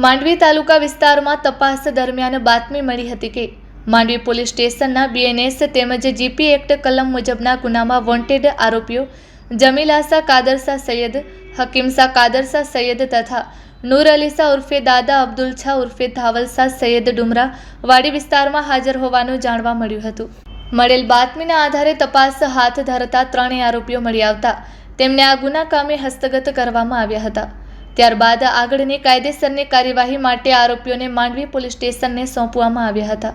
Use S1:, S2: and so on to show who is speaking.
S1: માંડવી તાલુકા વિસ્તારમાં તપાસ દરમિયાન બાતમી મળી હતી કે માંડવી પોલીસ સ્ટેશનના BNS તેમજ GP એક્ટ કલમ મુજબના ગુનામાં વોન્ટેડ આરોપીઓ જમીલાસા કાદરશા સૈયદ, હકીમશા કાદરશા સૈયદ તથા નૂર અલીશા ઉર્ફે દાદા અબ્દુલ છા ઉર્ફે ધાવલશા સૈયદ ડુમરા વાડી વિસ્તારમાં હાજર હોવાનું જાણવા મળ્યું હતું। મળેલ બાતમીના આધારે તપાસ હાથ ધરતા ત્રણેય આરોપીઓ મળી આવતા તેમને આ ગુના કામે હસ્તગત કરવામાં આવ્યા હતા। ત્યારબાદ આગળની કાયદેસરની કાર્યવાહી માટે આરોપીઓને માંડવી પોલીસ સ્ટેશનને સોંપવામાં આવ્યા હતા।